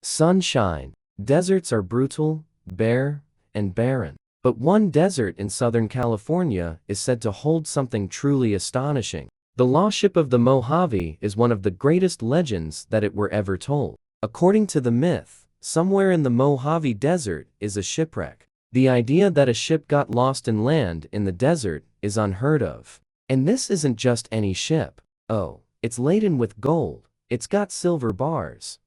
Sunshine. Deserts are brutal, bare, and barren. But one desert in Southern California is said to hold something truly astonishing. The lost ship of the Mojave is one of the greatest legends that it were ever told. According to the myth, somewhere in the Mojave Desert is a shipwreck. The idea that a ship got lost in land in the desert is unheard of. And this isn't just any ship. Oh, it's laden with gold. It's got silver bars.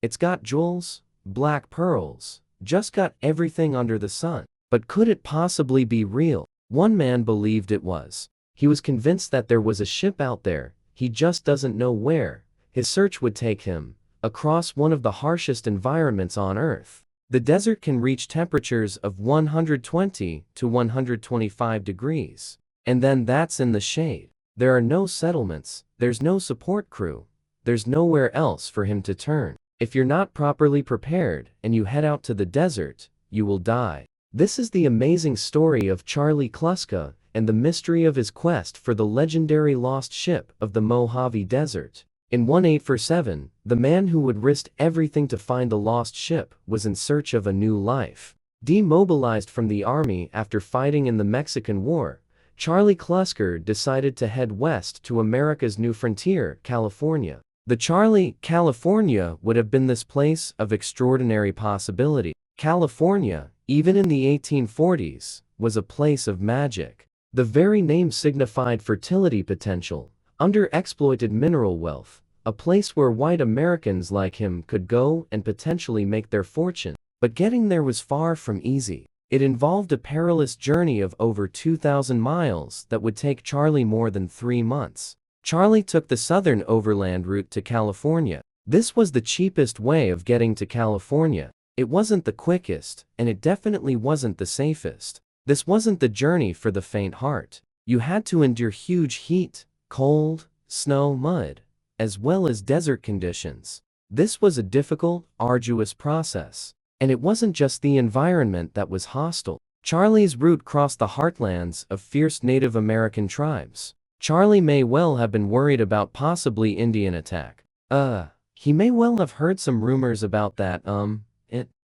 It's got jewels, black pearls, just got everything under the sun. But could it possibly be real? One man believed it was. He was convinced that there was a ship out there, he just doesn't know where. His search would take him across one of the harshest environments on Earth. The desert can reach temperatures of 120 to 125 degrees. And then that's in the shade. There are no settlements, there's no support crew, there's nowhere else for him to turn. If you're not properly prepared and you head out to the desert, you will die. This is the amazing story of Charlie Clusker and the mystery of his quest for the legendary lost ship of the Mojave Desert. In 1847, the man who would risk everything to find the lost ship was in search of a new life. Demobilized from the army after fighting in the Mexican War, Charlie Clusker decided to head west to America's new frontier, California. The Charlie, California would have been this place of extraordinary possibility. California, even in the 1840s, was a place of magic. The very name signified fertility potential, underexploited mineral wealth, a place where white Americans like him could go and potentially make their fortune. But getting there was far from easy. It involved a perilous journey of over 2,000 miles that would take Charlie more than 3 months. Charlie took the southern overland route to California. This was the cheapest way of getting to California. It wasn't the quickest, and it definitely wasn't the safest. This wasn't the journey for the faint heart. You had to endure huge heat, cold, snow, mud, as well as desert conditions. This was a difficult, arduous process. And it wasn't just the environment that was hostile. Charlie's route crossed the heartlands of fierce Native American tribes. Charlie may well have been worried about possibly Indian attack. He may well have heard some rumors about that,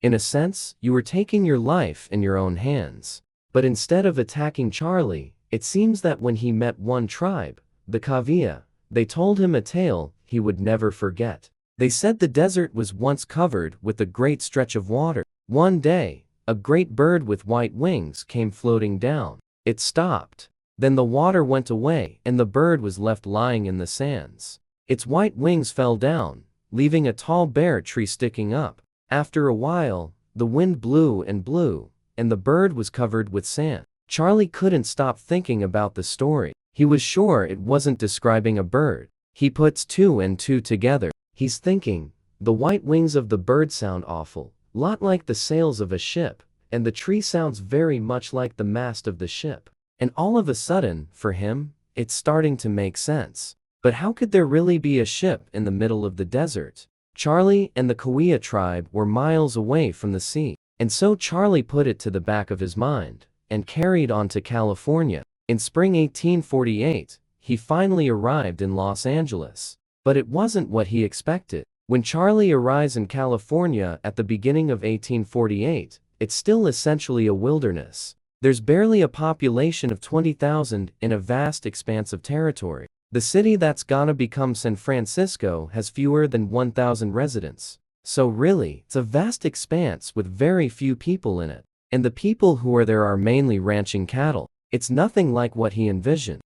In a sense, you were taking your life in your own hands. But instead of attacking Charlie, it seems that when he met one tribe, the Kavia, they told him a tale he would never forget. They said the desert was once covered with a great stretch of water. One day, a great bird with white wings came floating down. It stopped. Then the water went away and the bird was left lying in the sands. Its white wings fell down, leaving a tall bare tree sticking up. After a while, the wind blew, and the bird was covered with sand. Charlie couldn't stop thinking about the story. He was sure it wasn't describing a bird. He puts 2 and 2 together. He's thinking, the white wings of the bird sound awful, lot like the sails of a ship, and the tree sounds very much like the mast of the ship. And all of a sudden, for him, it's starting to make sense. But how could there really be a ship in the middle of the desert? Charlie and the Kawia tribe were miles away from the sea. And so Charlie put it to the back of his mind, and carried on to California. In spring 1848, he finally arrived in Los Angeles. But it wasn't what he expected. When Charlie arrives in California at the beginning of 1848, it's still essentially a wilderness. There's barely a population of 20,000 in a vast expanse of territory. The city that's gonna become San Francisco has fewer than 1,000 residents. So really, it's a vast expanse with very few people in it. And the people who are there are mainly ranching cattle. It's nothing like what he envisioned.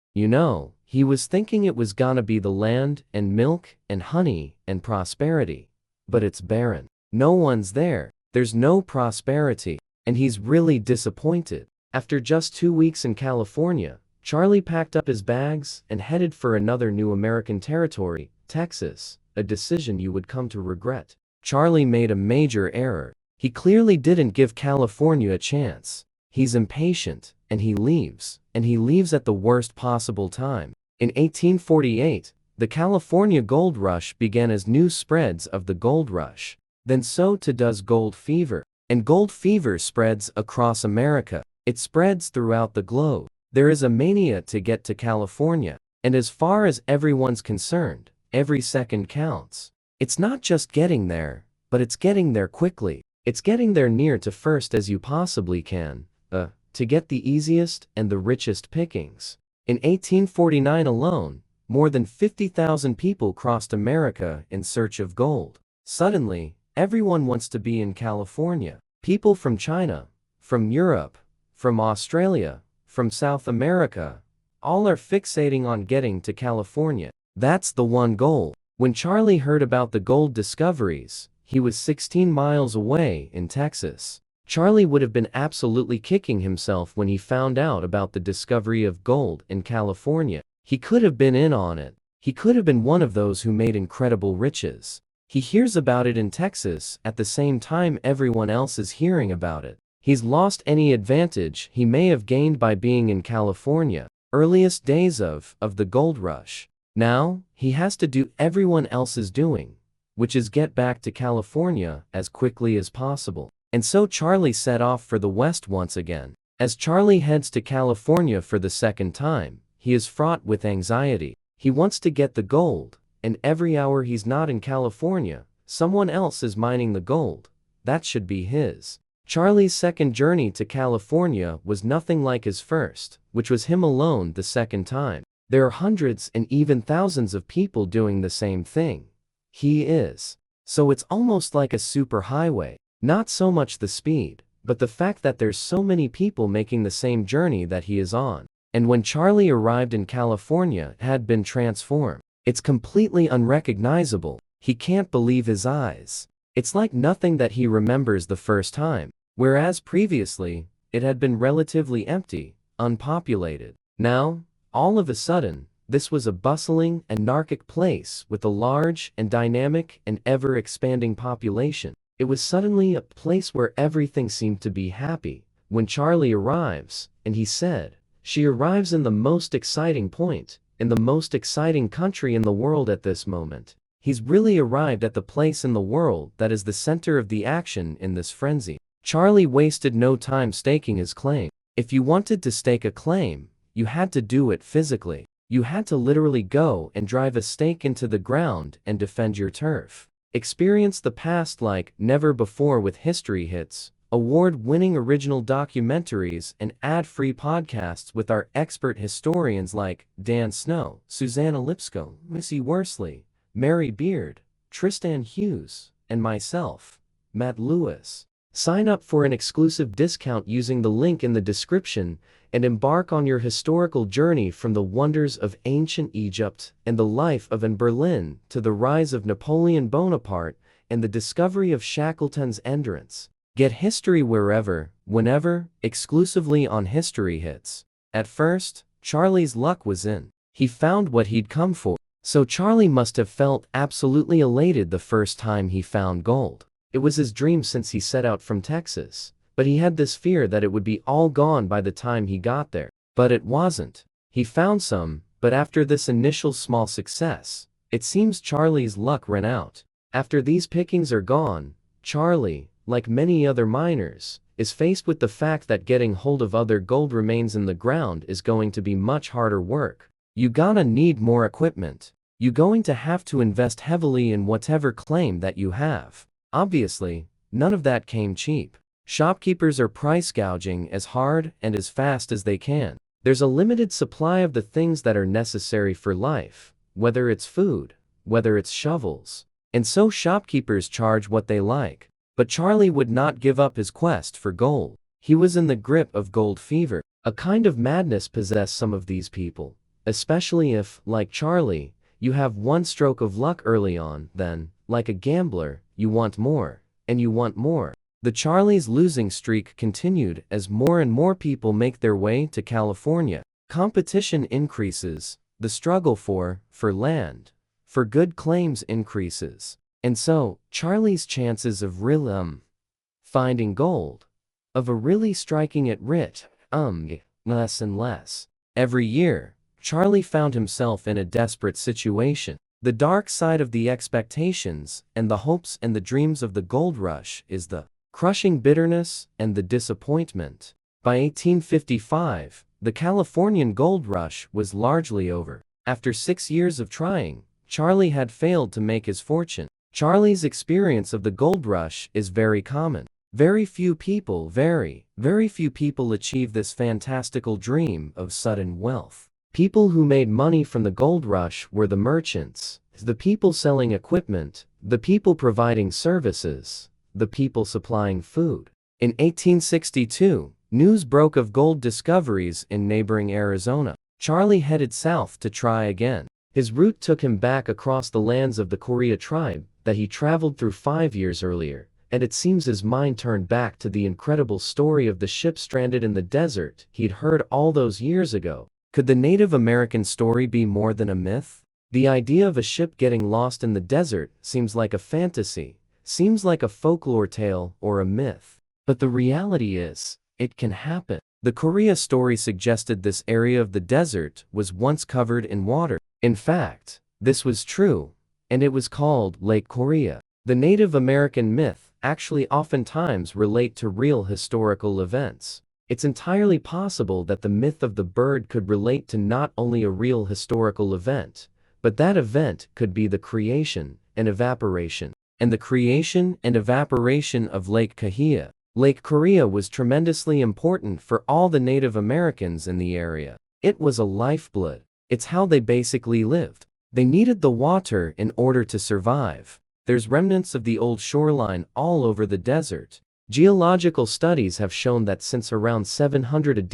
He was thinking it was gonna be the land and milk and honey and prosperity. But it's barren. No one's there. There's no prosperity. And he's really disappointed. After just 2 weeks in California, Charlie packed up his bags and headed for another new American territory, Texas, a decision you would come to regret. Charlie made a major error. He clearly didn't give California a chance. He's impatient, and he leaves at the worst possible time. In 1848, the California gold rush began as news spreads of the gold rush. Then so too does gold fever. And gold fever spreads across America. It spreads throughout the globe. There is a mania to get to California. And as far as everyone's concerned, every second counts. It's not just getting there, but it's getting there quickly. It's getting there near to first as you possibly can, to get the easiest and the richest pickings. In 1849 alone, more than 50,000 people crossed America in search of gold. Suddenly, everyone wants to be in California. People from China, from Europe, from Australia, from South America, all are fixating on getting to California. That's the one goal. When Charlie heard about the gold discoveries, he was 16 miles away in Texas. Charlie would have been absolutely kicking himself when he found out about the discovery of gold in California. He could have been in on it. He could have been one of those who made incredible riches. He hears about it in Texas at the same time everyone else is hearing about it. He's lost any advantage he may have gained by being in California, earliest days of the gold rush. Now, he has to do everyone else is doing, which is get back to California as quickly as possible. And so Charlie set off for the West once again. As Charlie heads to California for the second time, he is fraught with anxiety. He wants to get the gold, and every hour he's not in California, someone else is mining the gold. That should be his. Charlie's second journey to California was nothing like his first, which was him alone the second time. There are hundreds and even thousands of people doing the same thing. He is. So it's almost like a superhighway. Not so much the speed, but the fact that there's so many people making the same journey that he is on. And when Charlie arrived in California, it had been transformed. It's completely unrecognizable. He can't believe his eyes. It's like nothing that he remembers the first time. Whereas previously, it had been relatively empty, unpopulated. Now, all of a sudden, this was a bustling, anarchic place with a large and dynamic and ever-expanding population. It was suddenly a place where everything seemed to be happy. When Charlie arrives, and he said, she arrives in the most exciting point, in the most exciting country in the world at this moment. He's really arrived at the place in the world that is the center of the action in this frenzy. Charlie wasted no time staking his claim. If you wanted to stake a claim, you had to do it physically. You had to literally go and drive a stake into the ground and defend your turf. Experience the past like never before with history hits, award-winning original documentaries and ad-free podcasts with our expert historians like Dan Snow, Susanna Lipscomb, Missy Worsley, Mary Beard, Tristan Hughes, and myself, Matt Lewis. Sign up for an exclusive discount using the link in the description and embark on your historical journey from the wonders of ancient Egypt and the life of Anne Boleyn to the rise of Napoleon Bonaparte and the discovery of Shackleton's Endurance. Get history wherever, whenever, exclusively on History Hits. At first, Charlie's luck was in. He found what he'd come for. So Charlie must have felt absolutely elated the first time he found gold. It was his dream since he set out from Texas. But he had this fear that it would be all gone by the time he got there. But it wasn't. He found some, but after this initial small success, it seems Charlie's luck ran out. After these pickings are gone, Charlie, like many other miners, is faced with the fact that getting hold of other gold remains in the ground is going to be much harder work. You gonna need more equipment. You going to have to invest heavily in whatever claim that you have. Obviously, none of that came cheap. Shopkeepers are price gouging as hard and as fast as they can. There's a limited supply of the things that are necessary for life, whether it's food, whether it's shovels. And so shopkeepers charge what they like. But Charlie would not give up his quest for gold. He was in the grip of gold fever. A kind of madness possessed some of these people, especially if, like Charlie, you have one stroke of luck early on, then, like a gambler, you want more, and you want more. The Charlie's losing streak continued as more and more people make their way to California. Competition increases, the struggle for land, for good claims increases. And so, Charlie's chances of finding gold, of really striking it rich, less and less. Every year, Charlie found himself in a desperate situation. The dark side of the expectations and the hopes and the dreams of the gold rush is the crushing bitterness and the disappointment. By 1855, the Californian gold rush was largely over. After 6 years of trying, Charlie had failed to make his fortune. Charlie's experience of the gold rush is very common. Very few people achieve this fantastical dream of sudden wealth. People who made money from the gold rush were the merchants, the people selling equipment, the people providing services, the people supplying food. In 1862, news broke of gold discoveries in neighboring Arizona. Charlie headed south to try again. His route took him back across the lands of the Korea tribe that he traveled through 5 years earlier, and it seems his mind turned back to the incredible story of the ship stranded in the desert he'd heard all those years ago. Could the Native American story be more than a myth? The idea of a ship getting lost in the desert seems like a fantasy, seems like a folklore tale or a myth. But the reality is, it can happen. The Korea story suggested this area of the desert was once covered in water. In fact, this was true, and it was called Lake Korea. The Native American myth actually oftentimes relate to real historical events. It's entirely possible that the myth of the bird could relate to not only a real historical event, but that event could be the creation and evaporation of Lake Korea. Lake Korea was tremendously important for all the Native Americans in the area. It was a lifeblood. It's how they basically lived. They needed the water in order to survive. There's remnants of the old shoreline all over the desert. Geological studies have shown that since around 700 AD,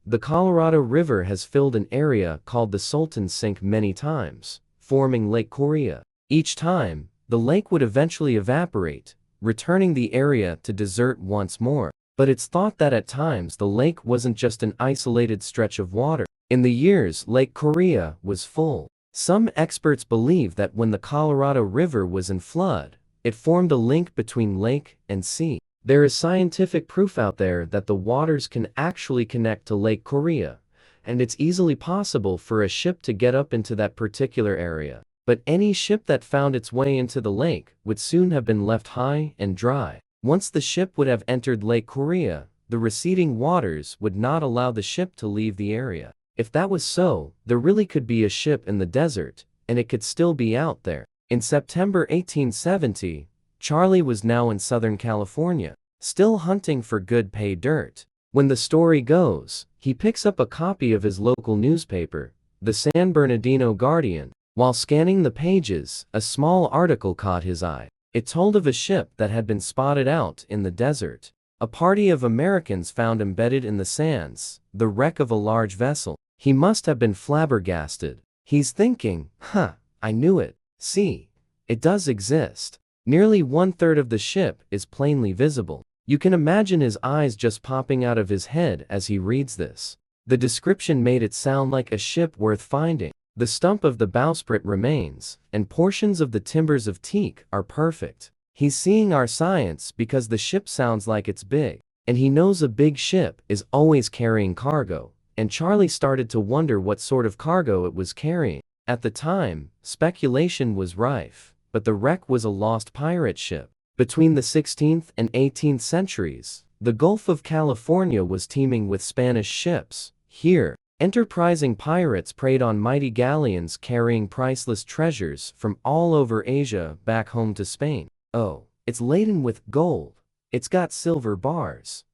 the Colorado River has filled an area called the Salton Sink many times, forming Lake Korea. Each time, the lake would eventually evaporate, returning the area to desert once more. But it's thought that at times the lake wasn't just an isolated stretch of water. In the years Lake Korea was full, some experts believe that when the Colorado River was in flood, it formed a link between lake and sea. There is scientific proof out there that the waters can actually connect to Lake Korea, and it's easily possible for a ship to get up into that particular area. But any ship that found its way into the lake would soon have been left high and dry. Once the ship would have entered Lake Korea, the receding waters would not allow the ship to leave the area. If that was so, there really could be a ship in the desert, and it could still be out there. In September 1870, Charlie was now in Southern California, still hunting for good pay dirt. When the story goes, he picks up a copy of his local newspaper, the San Bernardino Guardian. While scanning the pages, a small article caught his eye. It told of a ship that had been spotted out in the desert. A party of Americans found embedded in the sands the wreck of a large vessel. He must have been flabbergasted. He's thinking, I knew it. See, it does exist. Nearly 1/3 of the ship is plainly visible. You can imagine his eyes just popping out of his head as he reads this. The description made it sound like a ship worth finding. The stump of the bowsprit remains, and portions of the timbers of teak are perfect. He's seeing our science because the ship sounds like it's big, and he knows a big ship is always carrying cargo, and Charlie started to wonder what sort of cargo it was carrying. At the time, speculation was rife, but the wreck was a lost pirate ship. Between the 16th and 18th centuries, the Gulf of California was teeming with Spanish ships. Here, enterprising pirates preyed on mighty galleons carrying priceless treasures from all over Asia back home to Spain. Oh, it's laden with gold. It's got silver bars.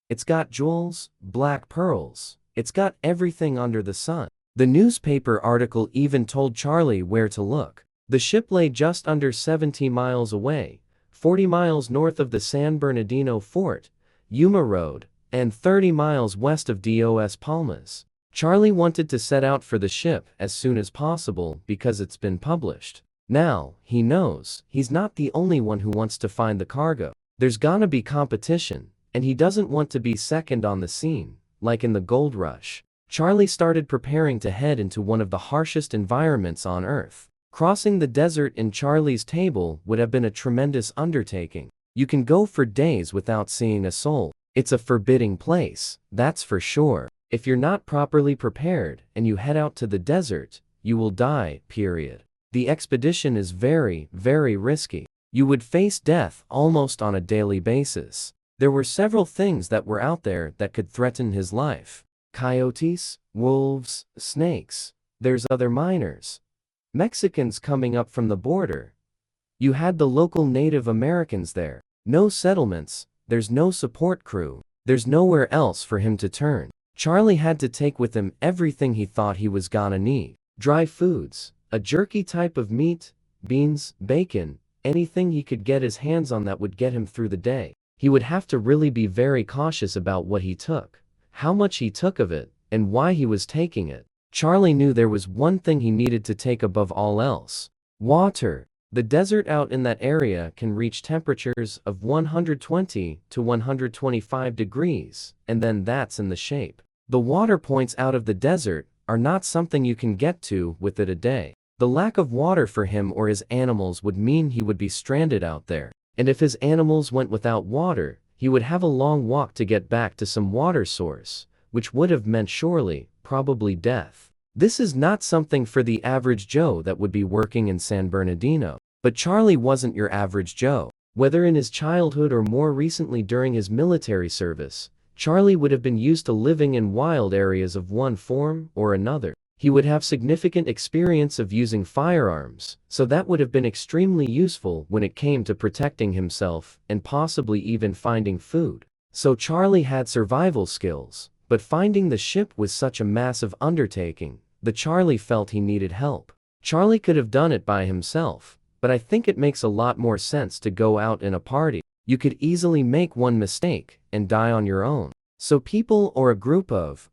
It's got jewels, black pearls. It's got everything under the sun. The newspaper article even told Charlie where to look. The ship lay just under 70 miles away, 40 miles north of the San Bernardino Fort, Yuma Road, and 30 miles west of Dos Palmas. Charlie wanted to set out for the ship as soon as possible because it's been published. Now, he knows he's not the only one who wants to find the cargo. There's gonna be competition, and he doesn't want to be second on the scene, like in the gold rush. Charlie started preparing to head into one of the harshest environments on Earth. Crossing the desert in Charlie's table would have been a tremendous undertaking. You can go for days without seeing a soul. It's a forbidding place, that's for sure. If you're not properly prepared and you head out to the desert, you will die, period. The expedition is very, very risky. You would face death almost on a daily basis. There were several things that were out there that could threaten his life. Coyotes, wolves, snakes. There's other miners. Mexicans coming up from the border. You had the local Native Americans there. No settlements, there's no support crew, there's nowhere else for him to turn. Charlie had to take with him everything he thought he was gonna need. Dry foods, a jerky type of meat, beans, bacon, anything he could get his hands on that would get him through the day. He would have to really be very cautious about what he took, how much he took of it, and why he was taking it. Charlie knew there was one thing he needed to take above all else: water. The desert out in that area can reach temperatures of 120 to 125 degrees, and then that's in the shape. The water points out of the desert are not something you can get to with it a day. The lack of water for him or his animals would mean he would be stranded out there. And if his animals went without water, he would have a long walk to get back to some water source, which would have meant surely, probably death. This is not something for the average Joe that would be working in San Bernardino. But Charlie wasn't your average Joe. Whether in his childhood or more recently during his military service, Charlie would have been used to living in wild areas of one form or another. He would have significant experience of using firearms, so that would have been extremely useful when it came to protecting himself and possibly even finding food. So Charlie had survival skills, but finding the ship was such a massive undertaking that Charlie felt he needed help. Charlie could have done it by himself, but I think it makes a lot more sense to go out in a party. You could easily make one mistake and die on your own. So people or a group of,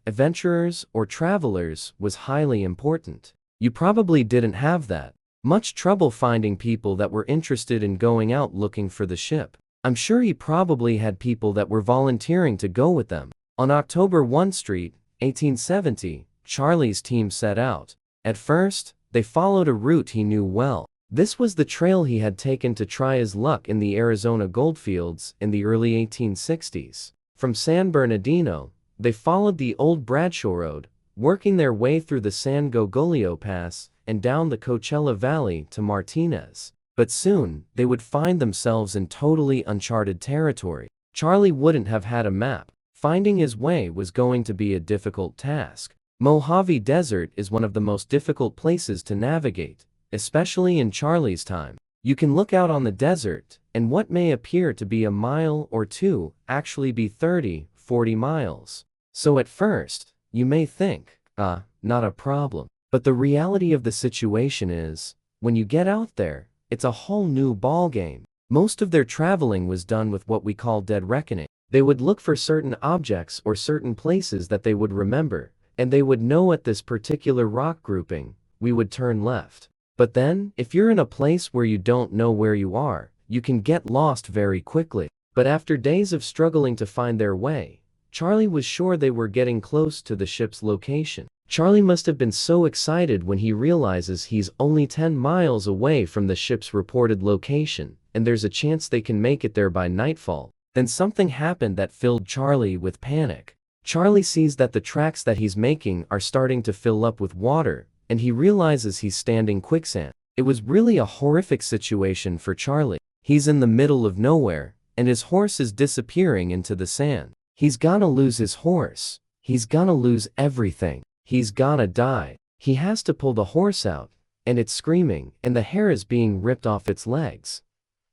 adventurers or travelers was highly important. You probably didn't have that much trouble finding people that were interested in going out looking for the ship. I'm sure he probably had people that were volunteering to go with them. On October 1 Street, 1870, Charlie's team set out. At first, they followed a route he knew well. This was the trail he had taken to try his luck in the Arizona goldfields in the early 1860s. From San Bernardino, they followed the old Bradshaw Road, working their way through the San Gogolio Pass and down the Coachella Valley to Martinez. But soon, they would find themselves in totally uncharted territory. Charlie wouldn't have had a map. Finding his way was going to be a difficult task. Mojave Desert is one of the most difficult places to navigate, especially in Charlie's time. You can look out on the desert, and what may appear to be a mile or two actually be 30, 40 miles. So at first, you may think, not a problem. But the reality of the situation is, when you get out there, it's a whole new ballgame. Most of their traveling was done with what we call dead reckoning. They would look for certain objects or certain places that they would remember, and they would know at this particular rock grouping, we would turn left. But then, if you're in a place where you don't know where you are, you can get lost very quickly. But after days of struggling to find their way, Charlie was sure they were getting close to the ship's location. Charlie must have been so excited when he realizes he's only 10 miles away from the ship's reported location, and there's a chance they can make it there by nightfall. Then something happened that filled Charlie with panic. Charlie sees that the tracks that he's making are starting to fill up with water, and he realizes he's standing quicksand. It was really a horrific situation for Charlie. He's in the middle of nowhere, and his horse is disappearing into the sand. He's gonna lose his horse. He's gonna lose everything. He's gonna die. He has to pull the horse out, and it's screaming, and the hair is being ripped off its legs.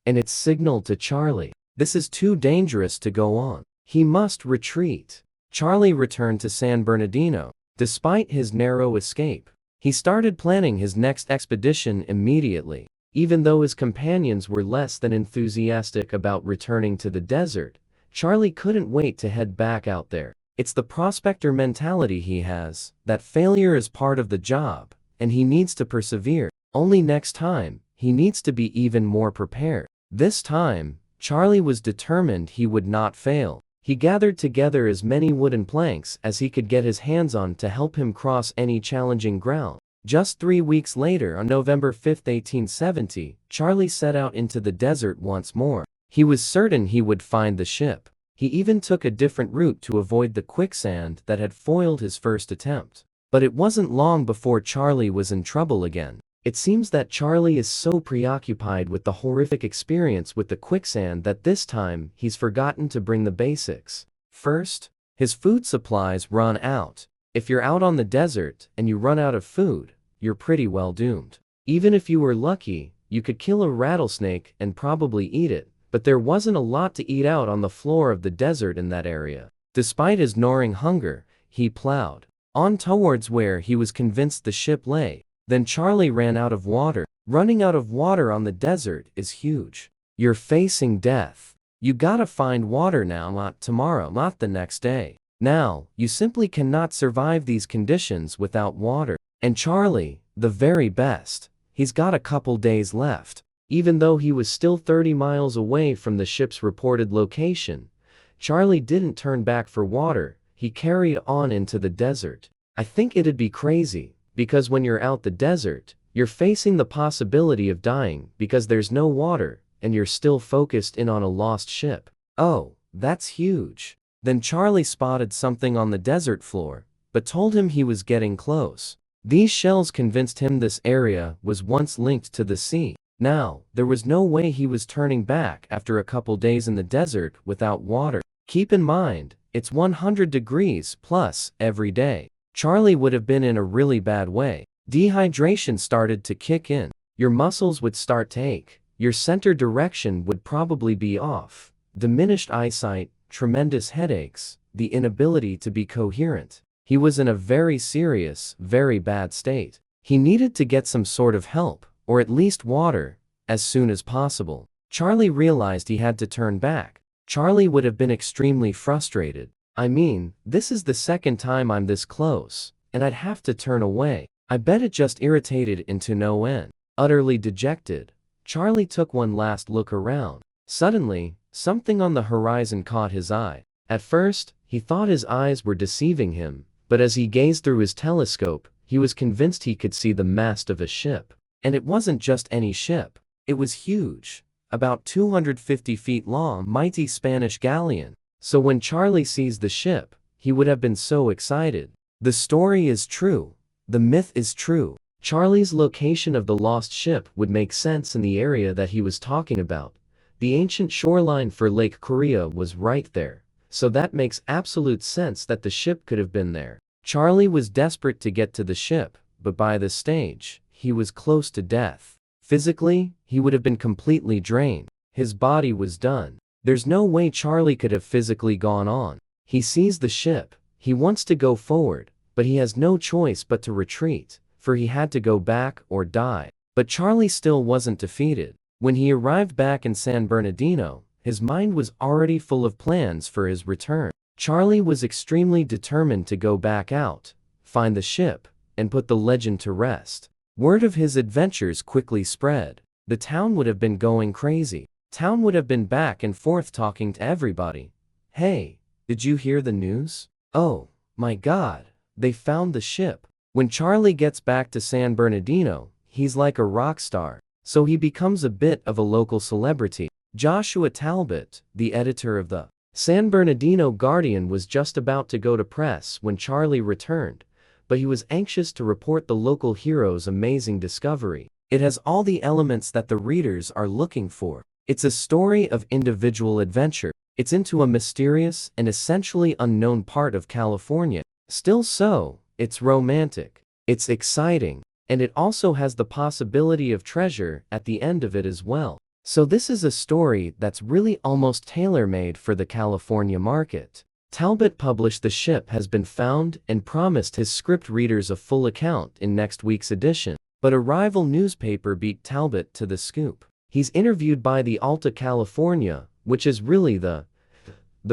And it's signaled to Charlie. This is too dangerous to go on. He must retreat. Charlie returned to San Bernardino. Despite his narrow escape, he started planning his next expedition immediately. Even though his companions were less than enthusiastic about returning to the desert, Charlie couldn't wait to head back out there. It's the prospector mentality he has, that failure is part of the job, and he needs to persevere. Only next time, he needs to be even more prepared. This time, Charlie was determined he would not fail. He gathered together as many wooden planks as he could get his hands on to help him cross any challenging ground. Just 3 weeks later, on November 5, 1870, Charlie set out into the desert once more. He was certain he would find the ship. He even took a different route to avoid the quicksand that had foiled his first attempt. But it wasn't long before Charlie was in trouble again. It seems that Charlie is so preoccupied with the horrific experience with the quicksand that this time he's forgotten to bring the basics. First, his food supplies run out. If you're out on the desert and you run out of food, you're pretty well doomed. Even if you were lucky, you could kill a rattlesnake and probably eat it, but there wasn't a lot to eat out on the floor of the desert in that area. Despite his gnawing hunger, he plowed on towards where he was convinced the ship lay. Then Charlie ran out of water. Running out of water on the desert is huge. You're facing death. You gotta find water now, not tomorrow, not the next day. Now, you simply cannot survive these conditions without water. And Charlie, the very best, he's got a couple days left. Even though he was still 30 miles away from the ship's reported location, Charlie didn't turn back for water. He carried on into the desert. I think it'd be crazy, because when you're out the desert, you're facing the possibility of dying because there's no water, and you're still focused in on a lost ship. Oh, that's huge. Then Charlie spotted something on the desert floor, but told him he was getting close. These shells convinced him this area was once linked to the sea. Now, there was no way he was turning back after a couple days in the desert without water. Keep in mind, it's 100 degrees plus every day. Charlie would have been in a really bad way. Dehydration started to kick in. Your muscles would start to ache. Your center direction would probably be off. Diminished eyesight, tremendous headaches, the inability to be coherent. He was in a very serious, very bad state. He needed to get some sort of help, or at least water, as soon as possible. Charlie realized he had to turn back. Charlie would have been extremely frustrated. I mean, this is the second time I'm this close, and I'd have to turn away. I bet it just irritated into no end. Utterly dejected, Charlie took one last look around. Suddenly, something on the horizon caught his eye. At first, he thought his eyes were deceiving him, but as he gazed through his telescope, he was convinced he could see the mast of a ship. And it wasn't just any ship. It was huge, about 250 feet long, mighty Spanish galleon. So when Charlie sees the ship, he would have been so excited. The story is true. The myth is true. Charlie's location of the lost ship would make sense in the area that he was talking about. The ancient shoreline for Lake Korea was right there, so that makes absolute sense that the ship could have been there. Charlie was desperate to get to the ship, but by this stage, he was close to death. Physically, he would have been completely drained. His body was done. There's no way Charlie could have physically gone on. He sees the ship. He wants to go forward, but he has no choice but to retreat, for he had to go back or die. But Charlie still wasn't defeated. When he arrived back in San Bernardino, his mind was already full of plans for his return. Charlie was extremely determined to go back out, find the ship, and put the legend to rest. Word of his adventures quickly spread. The town would have been going crazy. Town would have been back and forth talking to everybody. Hey, did you hear the news? Oh, my God, they found the ship. When Charlie gets back to San Bernardino, he's like a rock star, so he becomes a bit of a local celebrity. Joshua Talbot, the editor of the San Bernardino Guardian, was just about to go to press when Charlie returned, but he was anxious to report the local hero's amazing discovery. It has all the elements that the readers are looking for. It's a story of individual adventure. It's into a mysterious and essentially unknown part of California. Still so, it's romantic, it's exciting, and it also has the possibility of treasure at the end of it as well. So this is a story that's really almost tailor-made for the California market. Talbot published The Ship Has Been Found and promised his script readers a full account in next week's edition. But a rival newspaper beat Talbot to the scoop. He's interviewed by the Alta California, which is really the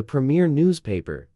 premier newspaper.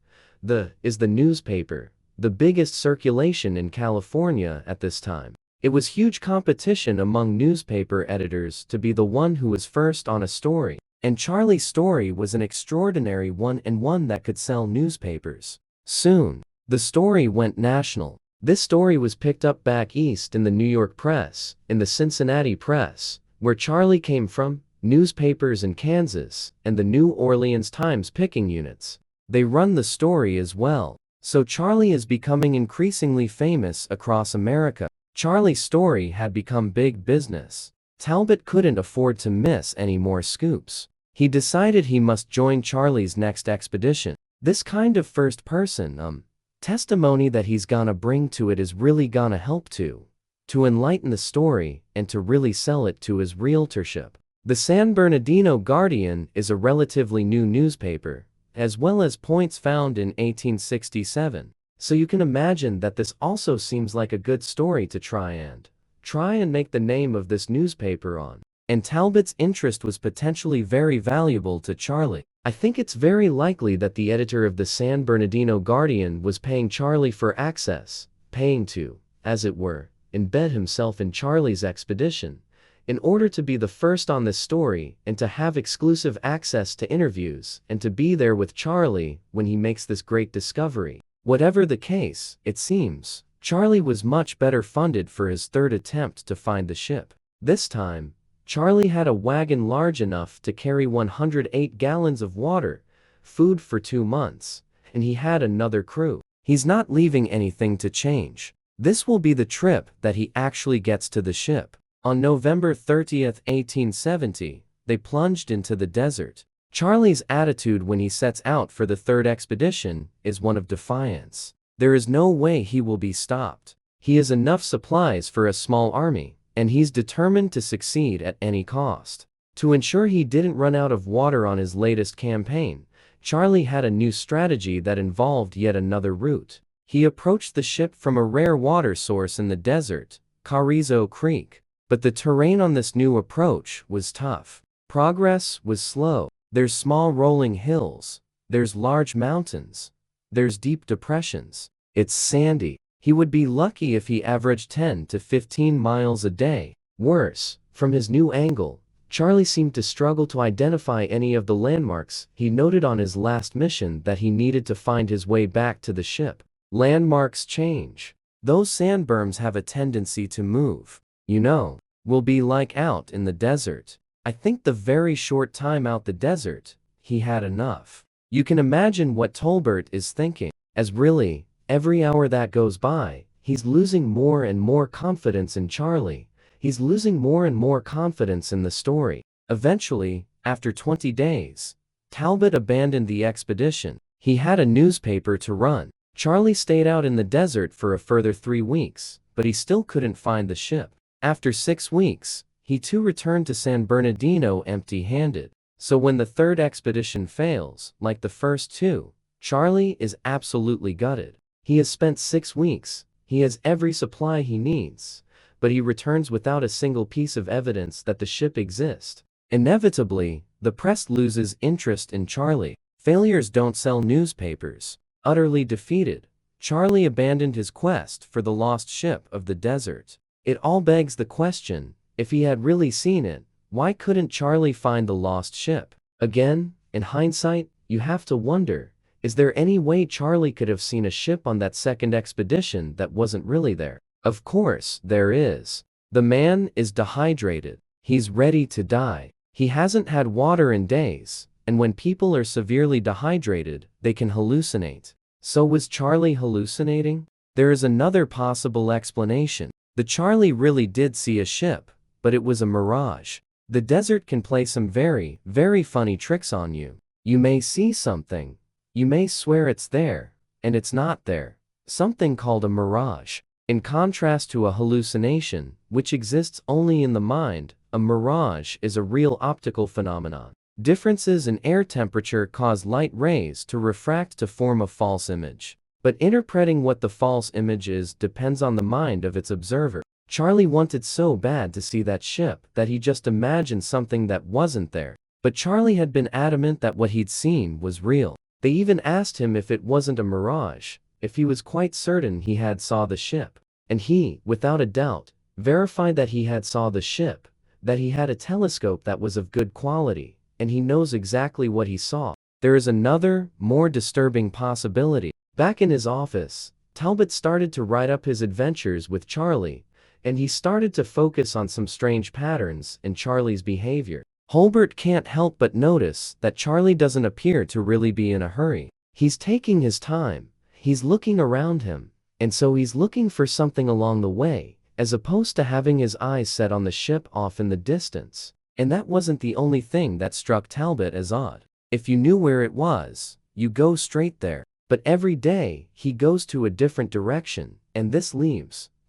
The newspaper, the biggest circulation in California at this time. It was huge competition among newspaper editors to be the one who was first on a story. And Charlie's story was an extraordinary one and one that could sell newspapers. Soon, the story went national. This story was picked up back east in the New York press, in the Cincinnati press, where Charlie came from, newspapers in Kansas, and the New Orleans Times picking units. They run the story as well. So Charlie is becoming increasingly famous across America. Charlie's story had become big business. Talbot couldn't afford to miss any more scoops. He decided he must join Charlie's next expedition. This kind of first-person, testimony that he's gonna bring to it is really gonna help to to enlighten the story, and to really sell it to his realtorship. The San Bernardino Guardian is a relatively new newspaper, as well as points found in 1867. So you can imagine that this also seems like a good story to try and make the name of this newspaper on. And Talbot's interest was potentially very valuable to Charlie. I think it's very likely that the editor of the San Bernardino Guardian was paying Charlie for access, paying to, as it were, embed himself in Charlie's expedition, in order to be the first on this story and to have exclusive access to interviews and to be there with Charlie when he makes this great discovery. Whatever the case, it seems, Charlie was much better funded for his third attempt to find the ship. This time, Charlie had a wagon large enough to carry 108 gallons of water, food for 2 months, and he had another crew. He's not leaving anything to change. This will be the trip that he actually gets to the ship. On November 30th, 1870, they plunged into the desert. Charlie's attitude when he sets out for the third expedition is one of defiance. There is no way he will be stopped. He has enough supplies for a small army, and he's determined to succeed at any cost. To ensure he didn't run out of water on his latest campaign, Charlie had a new strategy that involved yet another route. He approached the ship from a rare water source in the desert, Carrizo Creek. But the terrain on this new approach was tough. Progress was slow. There's small rolling hills. There's large mountains. There's deep depressions. It's sandy. He would be lucky if he averaged 10 to 15 miles a day. Worse, from his new angle, Charlie seemed to struggle to identify any of the landmarks he noted on his last mission that he needed to find his way back to the ship. Landmarks change. Those sandberms have a tendency to move. You know, will be like out in the desert. I think the very short time out the desert, he had enough. You can imagine what Tolbert is thinking, as really, every hour that goes by, he's losing more and more confidence in Charlie. He's losing more and more confidence in the story. Eventually, after 20 days, Talbot abandoned the expedition. He had a newspaper to run. Charlie stayed out in the desert for a further 3 weeks, but he still couldn't find the ship. After 6 weeks, he too returned to San Bernardino empty-handed. So when the third expedition fails, like the first two, Charlie is absolutely gutted. He has spent 6 weeks, he has every supply he needs, but he returns without a single piece of evidence that the ship exists. Inevitably, the press loses interest in Charlie. Failures don't sell newspapers. Utterly defeated, Charlie abandoned his quest for the lost ship of the desert. It all begs the question, if he had really seen it, why couldn't Charlie find the lost ship? Again, in hindsight, you have to wonder, is there any way Charlie could have seen a ship on that second expedition that wasn't really there? Of course, there is. The man is dehydrated. He's ready to die. He hasn't had water in days, and when people are severely dehydrated, they can hallucinate. So was Charlie hallucinating? There is another possible explanation. The Charlie really did see a ship, but it was a mirage. The desert can play some very, very funny tricks on you. You may see something. You may swear it's there, and it's not there. Something called a mirage. In contrast to a hallucination, which exists only in the mind, a mirage is a real optical phenomenon. Differences in air temperature cause light rays to refract to form a false image. But interpreting what the false image is depends on the mind of its observer. Charlie wanted so bad to see that ship that he just imagined something that wasn't there. But Charlie had been adamant that what he'd seen was real. They even asked him if it wasn't a mirage, if he was quite certain he had saw the ship. And he, without a doubt, verified that he had saw the ship, that he had a telescope that was of good quality, and he knows exactly what he saw. There is another, more disturbing possibility. Back in his office, Talbot started to write up his adventures with Charlie, and he started to focus on some strange patterns in Charlie's behavior. Holbert can't help but notice that Charlie doesn't appear to really be in a hurry. He's taking his time, he's looking around him, and so he's looking for something along the way, as opposed to having his eyes set on the ship off in the distance. And that wasn't the only thing that struck Talbot as odd. If you knew where it was, you go straight there. But every day, he goes to a different direction, and this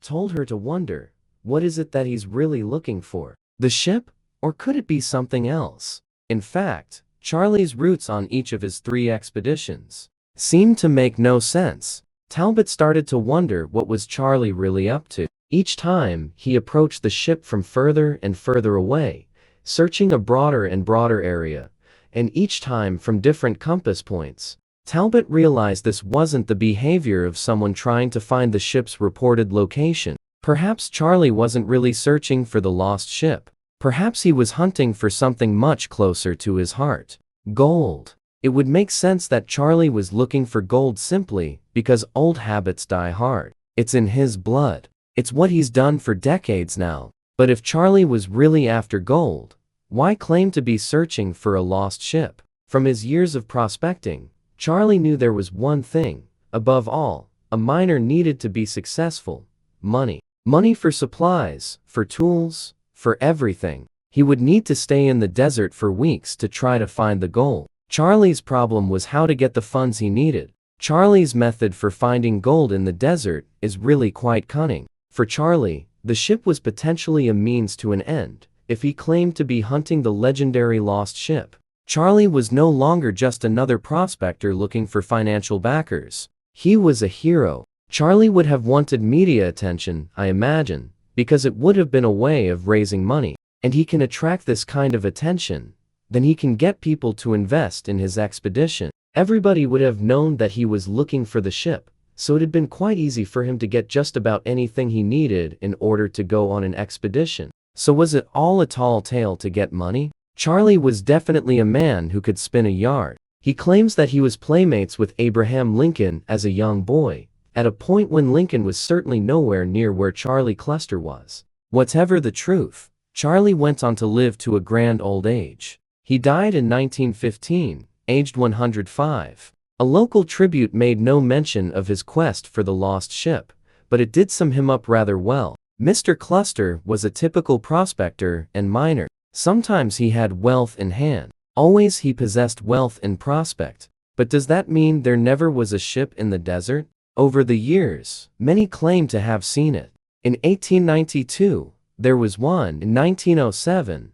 told her to wonder, What is it that he's really looking for? The ship? Or could it be something else? In fact, Charlie's routes on each of his 3 expeditions seemed to make no sense. Talbot started to wonder what was Charlie really up to. Each time, he approached the ship from further and further away, searching a broader and broader area, and each time from different compass points. Talbot realized this wasn't the behavior of someone trying to find the ship's reported location. Perhaps Charlie wasn't really searching for the lost ship. Perhaps he was hunting for something much closer to his heart. Gold. It would make sense that Charlie was looking for gold simply because old habits die hard. It's in his blood. It's what he's done for decades now. But if Charlie was really after gold, why claim to be searching for a lost ship? From his years of prospecting, Charlie knew there was one thing, above all, a miner needed to be successful: money. Money for supplies, for tools, for everything. He would need to stay in the desert for weeks to try to find the gold. Charlie's problem was how to get the funds he needed. Charlie's method for finding gold in the desert is really quite cunning. For Charlie, the ship was potentially a means to an end. If he claimed to be hunting the legendary lost ship, Charlie was no longer just another prospector looking for financial backers. He was a hero. Charlie would have wanted media attention, I imagine, because it would have been a way of raising money. And he can attract this kind of attention, then he can get people to invest in his expedition. Everybody would have known that he was looking for the ship, so it had been quite easy for him to get just about anything he needed in order to go on an expedition. So was it all a tall tale to get money? Charlie was definitely a man who could spin a yarn. He claims that he was playmates with Abraham Lincoln as a young boy, at a point when Lincoln was certainly nowhere near where Charlie Clusker was. Whatever the truth, Charlie went on to live to a grand old age. He died in 1915, aged 105. A local tribute made no mention of his quest for the lost ship, but it did sum him up rather well. Mr. Cluster was a typical prospector and miner. Sometimes he had wealth in hand. Always he possessed wealth in prospect. But does that mean there never was a ship in the desert? Over the years, many claim to have seen it. In 1892, there was one. In 1907,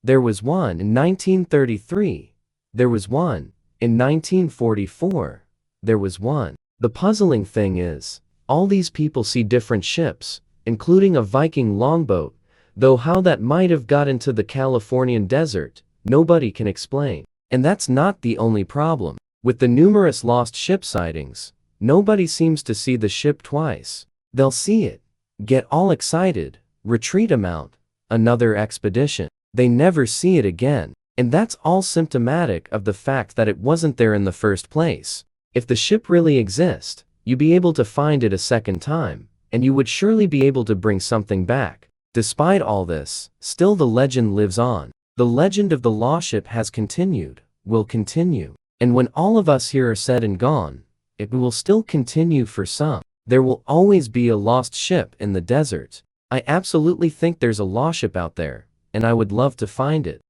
there was one. In 1933, there was one. In 1944, there was one. The puzzling thing is, all these people see different ships, including a Viking longboat, though how that might have got into the Californian desert, nobody can explain. And that's not the only problem. With the numerous lost ship sightings, nobody seems to see the ship twice. They'll see it, get all excited, retreat, amount, another expedition. They never see it again. And that's all symptomatic of the fact that it wasn't there in the first place. If the ship really exists, you'd be able to find it a second time, and you would surely be able to bring something back. Despite all this, still the legend lives on. The legend of the lost ship has continued, will continue. And when all of us here are said and gone, it will still continue for some. There will always be a lost ship in the desert. I absolutely think there's a lost ship out there, and I would love to find it.